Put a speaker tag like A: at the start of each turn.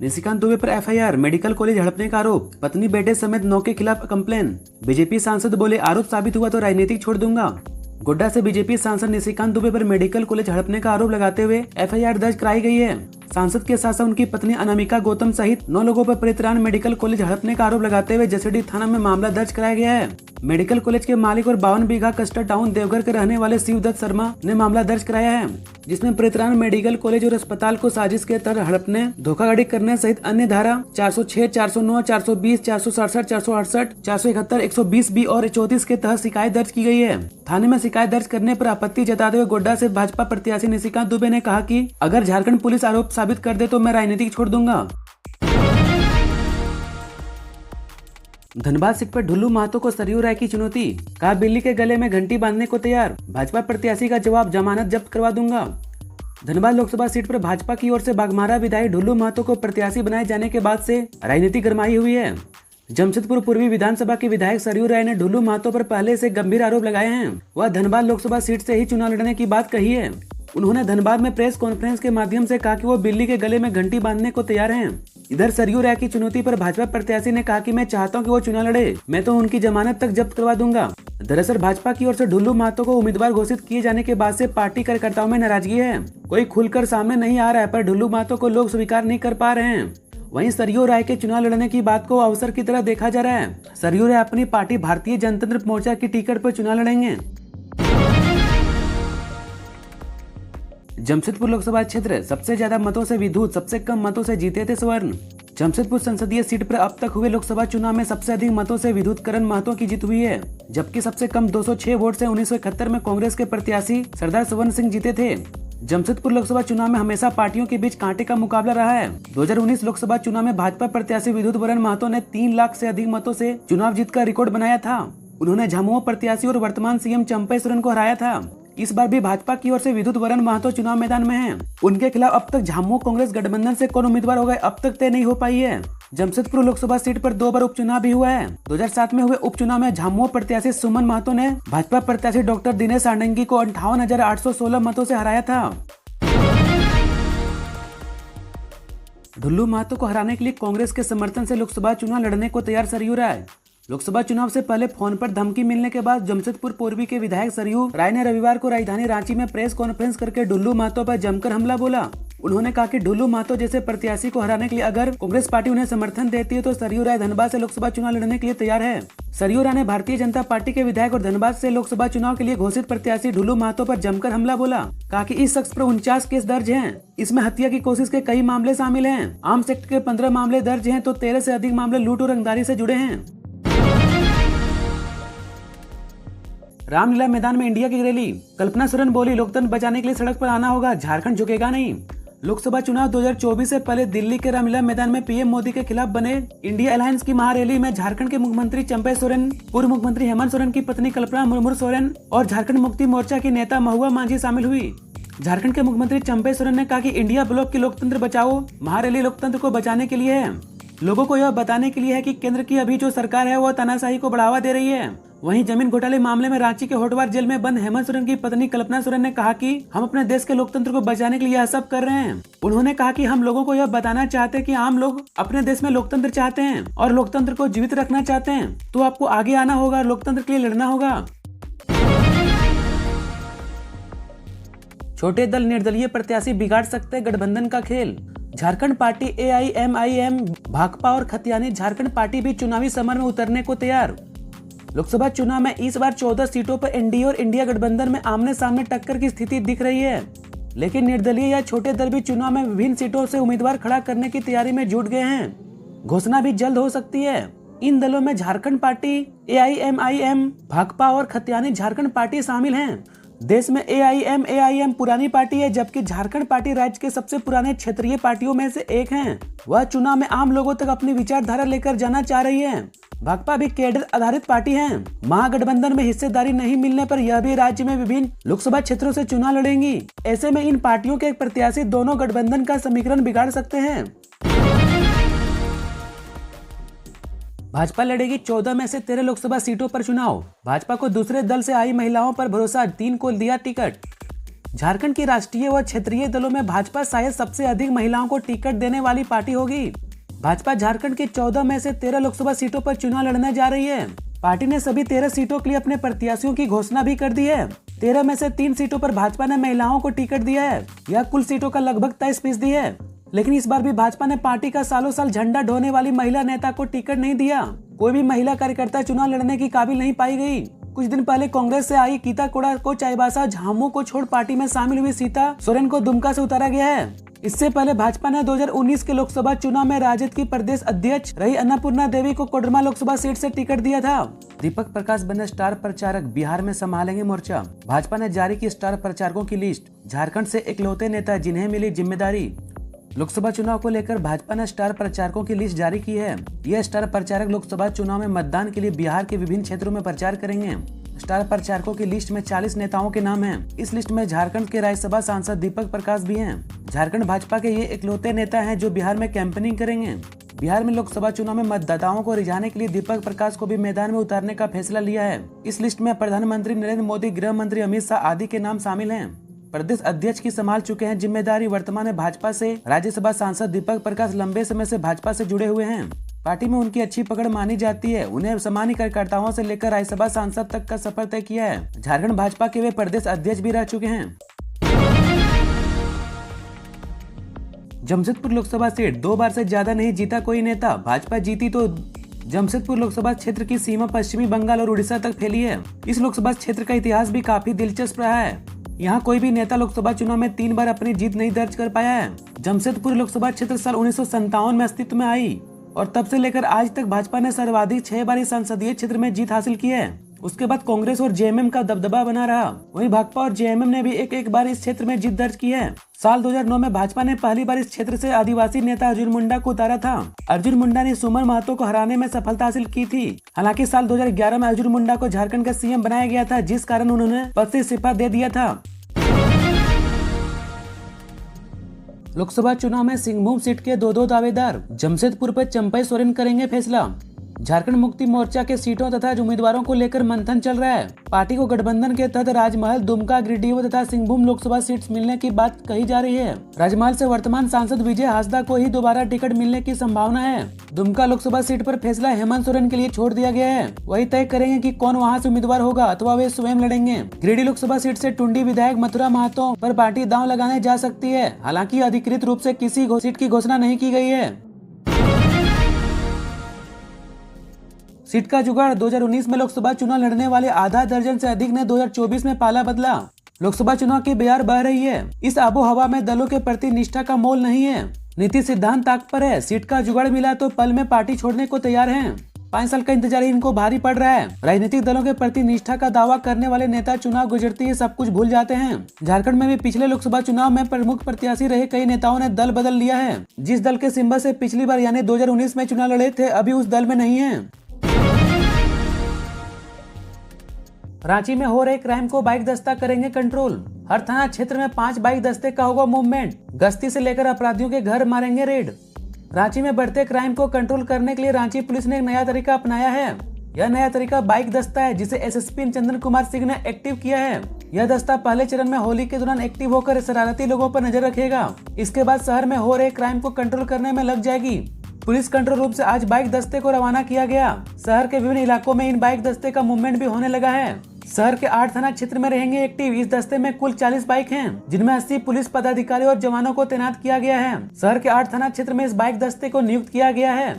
A: निशिकांत दुबे पर FIR, medical college हड़पने का आरोप, पत्नी बेटे समेत 9 के खिलाफ कंप्लेन। बीजेपी सांसद बोले आरोप साबित हुआ तो राजनीतिक छोड़ दूंगा। गोड्डा से बीजेपी सांसद निशिकांत दुबे पर मेडिकल कॉलेज हड़पने का आरोप लगाते हुए एफआईआर दर्ज कराई गई है। सांसद के साथ साथ उनकी पत्नी अनामिका गौतम सहित 9 लोगों पर परित्राण मेडिकल कॉलेज हड़पने का आरोप लगाते हुए जसीडीह थाना में मामला दर्ज कराया गया है। मेडिकल कॉलेज के मालिक और 52 बीघा कस्टर टाउन देवघर के रहने वाले शिवदत्त शर्मा ने मामला दर्ज कराया है, जिसमें परित्राण मेडिकल कॉलेज और अस्पताल को साजिश के तहत हड़पने, धोखाधड़ी करने सहित अन्य धारा 406, 409, 420, 467, 468, 471, 120 बी और 34 के तहत शिकायत दर्ज की गई है। थाने में शिकायत दर्ज करने पर आपत्ति जताते हुए गोड्डा से भाजपा प्रत्याशी निशिकांत दुबे ने कहा कि अगर झारखंड पुलिस आरोप साबित कर दे तो मैं राजनीति छोड़ दूंगा। धनबाद सीट पर ढुल्लू महतो को सरयू राय की चुनौती, कहा बिल्ली के गले में घंटी बांधने को तैयार। भाजपा प्रत्याशी का जवाब, जमानत जब्त करवा दूंगा। धनबाद लोकसभा सीट पर भाजपा की ओर से बाघमारा विधायक ढुल्लू महतो को प्रत्याशी बनाए जाने के बाद से राजनीति गरमाई हुई है। जमशेदपुर पूर्वी विधानसभा के विधायक सरयू राय ने ढुल्लू महतो पर पहले से गंभीर आरोप लगाए हैं। वह धनबाद लोकसभा सीट से ही चुनाव लड़ने की बात कही है। उन्होंने धनबाद में प्रेस कॉन्फ्रेंस के माध्यम से कहा कि वो बिल्ली के गले में घंटी बांधने को तैयार हैं। इधर सरयू राय की चुनौती पर भाजपा प्रत्याशी ने कहा कि मैं चाहता हूं कि वो चुनाव लड़े, मैं तो उनकी जमानत तक जब्त करवा दूंगा। दरअसल भाजपा की ओर से ढुल्लू महतो को उम्मीदवार घोषित किए जाने के बाद से पार्टी कार्यकर्ताओं में नाराजगी है। कोई खुलकर सामने नहीं आ रहा है, पर ढुल्लू महतो को लोग स्वीकार नहीं कर पा रहे हैं। वहीं सरयू राय के चुनाव लड़ने की बात को अवसर की तरह देखा जा रहा है। सरयू राय अपनी पार्टी भारतीय जनतंत्र मोर्चा की टिकट पर चुनाव लड़ेंगे। जमशेदपुर लोकसभा क्षेत्र सबसे ज्यादा मतों से विधुत, सबसे कम मतों से जीते थे स्वर्ण। जमशेदपुर संसदीय सीट पर अब तक हुए लोकसभा चुनाव में सबसे अधिक मतों से विधुत करण महतो की जीत हुई है, जबकि सबसे कम 206 वोट से 1971 में कांग्रेस के प्रत्याशी सरदार स्वर्ण सिंह जीते थे। जमशेदपुर लोकसभा चुनाव में हमेशा पार्टियों के बीच कांटे का मुकाबला रहा है। 2019 लोकसभा चुनाव में भाजपा प्रत्याशी विधुत वरण महतो ने 3 लाख से अधिक मतों से चुनाव जीत का रिकॉर्ड बनाया था। उन्होंने झामुमो प्रत्याशी और वर्तमान सीएम चंपई सोरेन को हराया था। इस बार भी भाजपा की ओर से विधुत वरण महतो चुनाव मैदान में हैं। उनके खिलाफ अब तक झामुमो कांग्रेस गठबंधन से कौन उम्मीदवार हो गए अब तक तय नहीं हो पाई है। जमशेदपुर लोकसभा सीट पर 2 बार उपचुनाव भी हुआ है। 2007 में हुए उपचुनाव में झामुमो प्रत्याशी सुमन महतो ने भाजपा प्रत्याशी डॉक्टर दिनेश सांडंगी को 58,816 मतों से हराया था। ढुल्लू महतो को हराने के लिए कांग्रेस के समर्थन से लोकसभा चुनाव लड़ने को तैयार सरयू राय। लोकसभा चुनाव से पहले फोन पर धमकी मिलने के बाद जमशेदपुर पूर्वी के विधायक सरयू राय ने रविवार को राजधानी रांची में प्रेस कॉन्फ्रेंस करके ढुल्लू महतो पर जमकर हमला बोला। उन्होंने कहा कि ढुल्लू महतो जैसे प्रत्याशी को हराने के लिए अगर कांग्रेस पार्टी उन्हें समर्थन देती है तो सरयू राय धनबाद से लोकसभा चुनाव लड़ने के लिए तैयार है। सरयू राय ने भारतीय जनता पार्टी के विधायक और धनबाद से लोकसभा चुनाव के लिए घोषित प्रत्याशी ढुल्लू महतो पर जमकर हमला बोला। कहा कि इस शख्स पर 49 केस दर्ज हैं। इसमें हत्या की कोशिश के कई मामले शामिल हैं। आर्म्स एक्ट के 15 मामले दर्ज हैं तो 13 से अधिक मामले लूट और रंगदारी से जुड़े हैं। रामलीला मैदान में इंडिया की रैली, कल्पना सोरेन बोली लोकतंत्र बचाने के लिए सड़क पर आना होगा, झारखंड झुकेगा नहीं। लोकसभा चुनाव 2024 से पहले दिल्ली के रामलीला मैदान में पीएम मोदी के खिलाफ बने इंडिया अलायंस की महारैली में झारखंड के मुख्यमंत्री चंपई सोरेन, पूर्व मुख्यमंत्री हेमंत सोरेन की पत्नी कल्पना मुर्मू सोरेन और झारखंड मुक्ति मोर्चा की नेता महुआ मांझी शामिल हुई। झारखंड के मुख्यमंत्री चंपई सोरेन ने कहा कि इंडिया ब्लॉक की लोकतंत्र बचाओ महारैली लोकतंत्र को बचाने के लिए है। लोगों को यह बताने के लिए है कि केंद्र की अभी जो सरकार है वह तानाशाही को बढ़ावा दे रही है। वहीं जमीन घोटाले मामले में रांची के होटवार जेल में बंद हेमंत सोरेन की पत्नी कल्पना सोरेन ने कहा कि हम अपने देश के लोकतंत्र को बचाने के लिए यह सब कर रहे हैं। उन्होंने कहा कि हम लोगों को यह बताना चाहते हैं कि आम लोग अपने देश में लोकतंत्र चाहते हैं और लोकतंत्र को जीवित रखना चाहते हैं, तो आपको आगे आना होगा और लोकतंत्र के लिए लड़ना होगा। छोटे दल निर्दलीय प्रत्याशी बिगाड़ सकते गठबंधन का खेल, झारखंड पार्टी AIMIM, भाकपा और खतियानी झारखंड पार्टी भी चुनावी समर में उतरने को तैयार। लोकसभा चुनाव में इस बार 14 सीटों पर एनडीए और इंडिया गठबंधन में आमने सामने टक्कर की स्थिति दिख रही है, लेकिन निर्दलीय या छोटे दल भी चुनाव में विभिन्न सीटों से उम्मीदवार खड़ा करने की तैयारी में जुट गए हैं। घोषणा भी जल्द हो सकती है। इन दलों में झारखंड पार्टी, AIMIM, भाकपा और खतियानी झारखंड पार्टी शामिल हैं। देश में AIMAIM पुरानी पार्टी है, जबकि झारखंड पार्टी राज्य के सबसे पुराने क्षेत्रीय पार्टियों में से एक है। वह चुनाव में आम लोगों तक अपनी विचारधारा लेकर जाना चाह रही है। भाकपा भी कैडर आधारित पार्टी है। महागठबंधन में हिस्सेदारी नहीं मिलने पर यह भी राज्य में विभिन्न लोकसभा क्षेत्रों से चुनाव लड़ेंगी। ऐसे में इन पार्टियों के प्रत्याशी दोनों गठबंधन का समीकरण बिगाड़ सकते हैं। भाजपा लड़ेगी 14 में से 13 लोकसभा सीटों पर चुनाव। भाजपा को दूसरे दल से आई महिलाओं पर भरोसा, 3 को दिया टिकट। झारखंड की राष्ट्रीय व क्षेत्रीय दलों में भाजपा शायद सबसे अधिक महिलाओं को टिकट देने वाली पार्टी होगी। भाजपा झारखंड की 14 में से 13 लोकसभा सीटों पर चुनाव लड़ने जा रही है। पार्टी ने सभी 13 सीटों के लिए अपने प्रत्याशियों की घोषणा भी कर दी है। 13 में से 3 सीटों पर भाजपा ने महिलाओं को टिकट दिया है। यह कुल सीटों का लगभग 23% है। लेकिन इस बार भी भाजपा ने पार्टी का सालों साल झंडा ढोने वाली महिला नेता को टिकट नहीं दिया। कोई भी महिला कार्यकर्ता चुनाव लड़ने की काबिल नहीं पाई गई। कुछ दिन पहले कांग्रेस से आई गीता कोड़ा को चाईबासा झामू को छोड़ पार्टी में शामिल हुई सीता सोरेन को दुमका से उतारा गया है। इससे पहले भाजपा ने 2019 के लोकसभा चुनाव में राजद की प्रदेश अध्यक्ष रही अन्नपूर्णा देवी को कोडरमा लोकसभा सीट से टिकट दिया था। दीपक प्रकाश बने स्टार प्रचारक, बिहार में संभालेंगे मोर्चा। भाजपा ने जारी की स्टार प्रचारकों की लिस्ट। झारखंड से इकलौते नेता जिन्हें मिली जिम्मेदारी। लोकसभा चुनाव को लेकर भाजपा ने स्टार प्रचारकों की लिस्ट जारी की है। यह स्टार प्रचारक लोकसभा चुनाव में मतदान के लिए बिहार के विभिन्न क्षेत्रों में प्रचार करेंगे। स्टार प्रचारकों की लिस्ट में 40 नेताओं के नाम हैं। इस लिस्ट में झारखंड के राज्यसभा सांसद दीपक प्रकाश भी हैं। झारखंड भाजपा के ये इकलौते नेता हैं जो बिहार में कैंपेनिंग करेंगे। बिहार में लोकसभा चुनाव में मतदाताओं को रिझाने के लिए दीपक प्रकाश को भी मैदान में उतारने का फैसला लिया है। इस लिस्ट में प्रधानमंत्री नरेंद्र मोदी, गृह मंत्री अमित शाह आदि के नाम शामिल हैं। प्रदेश अध्यक्ष की संभाल चुके हैं जिम्मेदारी। वर्तमान में भाजपा से राज्यसभा सांसद दीपक प्रकाश लंबे समय से भाजपा से जुड़े हुए हैं। पार्टी में उनकी अच्छी पकड़ मानी जाती है। उन्हें सामान्य कार्यकर्ताओं से लेकर राज्यसभा सांसद तक का सफर तय किया है। झारखंड भाजपा के वे प्रदेश अध्यक्ष भी रह चुके हैं। जमशेदपुर लोकसभा सीट 2 बार से ज्यादा नहीं जीता कोई नेता। भाजपा जीती तो जमशेदपुर लोकसभा क्षेत्र की सीमा पश्चिमी बंगाल और उड़ीसा तक फैली है। इस लोकसभा क्षेत्र का इतिहास भी काफी दिलचस्प रहा है। यहाँ कोई भी नेता लोकसभा चुनाव में 3 बार अपनी जीत नहीं दर्ज कर पाया है। जमशेदपुर लोकसभा क्षेत्र साल 1957 में अस्तित्व में आई और तब से लेकर आज तक भाजपा ने सर्वाधिक 6 बार इस संसदीय क्षेत्र में जीत हासिल की है। उसके बाद कांग्रेस और जेएमएम का दबदबा बना रहा। वहीं भाकपा और जेएमएम ने भी एक बार इस क्षेत्र में जीत दर्ज की है। साल 2009 में भाजपा ने पहली बार इस क्षेत्र से आदिवासी नेता अर्जुन मुंडा को उतारा था। अर्जुन मुंडा ने सुमन महतो को हराने में सफलता हासिल की थी। हालांकि साल 2011 में अर्जुन मुंडा को झारखंड का सीएम बनाया गया था, जिस कारण उन्होंने पद से इस्तीफा दे दिया था। लोकसभा चुनाव में सिंहभूम सीट के 2 दावेदार। जमशेदपुर पर चंपई सोरेन करेंगे फैसला। झारखंड मुक्ति मोर्चा के सीटों तथा उम्मीदवारों को लेकर मंथन चल रहा है। पार्टी को गठबंधन के तहत राजमहल, दुमका, गिरिडीह तथा सिंहभूम लोकसभा सीट्स मिलने की बात कही जा रही है। राजमहल से वर्तमान सांसद विजय हांसदा को ही दोबारा टिकट मिलने की संभावना है। दुमका लोकसभा सीट पर फैसला हेमंत सोरेन के लिए छोड़ दिया गया है। वही तय करेंगे कि कौन वहां से उम्मीदवार होगा अथवा वे स्वयं लड़ेंगे। गिरिडीह लोकसभा सीट से टुंडी विधायक मथुरा महतो पर पार्टी दांव लगाने जा सकती है। हालांकि अधिकृत रूप से किसी सीट की घोषणा नहीं की गई है। सीट का जुगाड़। 2019 में लोकसभा चुनाव लड़ने वाले आधा दर्जन से अधिक ने 2024 में पाला बदला। लोकसभा चुनाव की बयार बह रही है। इस आबो हवा में दलों के प्रति निष्ठा का मोल नहीं है। नीति सिद्धांत ताक पर है। सीट का जुगाड़ मिला तो पल में पार्टी छोड़ने को तैयार हैं। 5 साल का इंतजार इनको भारी पड़ रहा है। राजनीतिक दलों के प्रति निष्ठा का दावा करने वाले नेता चुनाव गुजरते ही सब कुछ भूल जाते हैं। झारखंड में भी पिछले लोकसभा चुनाव में प्रमुख प्रत्याशी रहे कई नेताओं ने दल बदल लिया है। जिस दल के सिंबल से पिछली बार यानी 2019 में चुनाव लड़े थे, अभी उस दल में नहीं है। रांची में हो रहे क्राइम को बाइक दस्ता करेंगे कंट्रोल। हर थाना क्षेत्र में 5 बाइक दस्ते का होगा मूवमेंट। गश्ती से लेकर अपराधियों के घर मारेंगे रेड। रांची में बढ़ते क्राइम को कंट्रोल करने के लिए रांची पुलिस ने एक नया तरीका अपनाया है। यह नया तरीका बाइक दस्ता है, जिसे एसएसपी चंदन कुमार सिंह ने एक्टिव किया है। यह दस्ता पहले चरण में होली के दौरान एक्टिव होकर शरारती लोगों पर नजर रखेगा। इसके बाद शहर में हो रहे क्राइम को कंट्रोल करने में लग जाएगी। पुलिस कंट्रोल रूम से आज बाइक दस्ते को रवाना किया गया। शहर के विभिन्न इलाकों में इन बाइक दस्ते का मूवमेंट भी होने लगा है। शहर के 8 थाना क्षेत्र में रहेंगे एक्टिव। इस दस्ते में कुल 40 बाइक हैं, जिनमें 80 पुलिस पदाधिकारी और जवानों को तैनात किया गया है। शहर के 8 थाना क्षेत्र में इस बाइक दस्ते को नियुक्त किया गया है।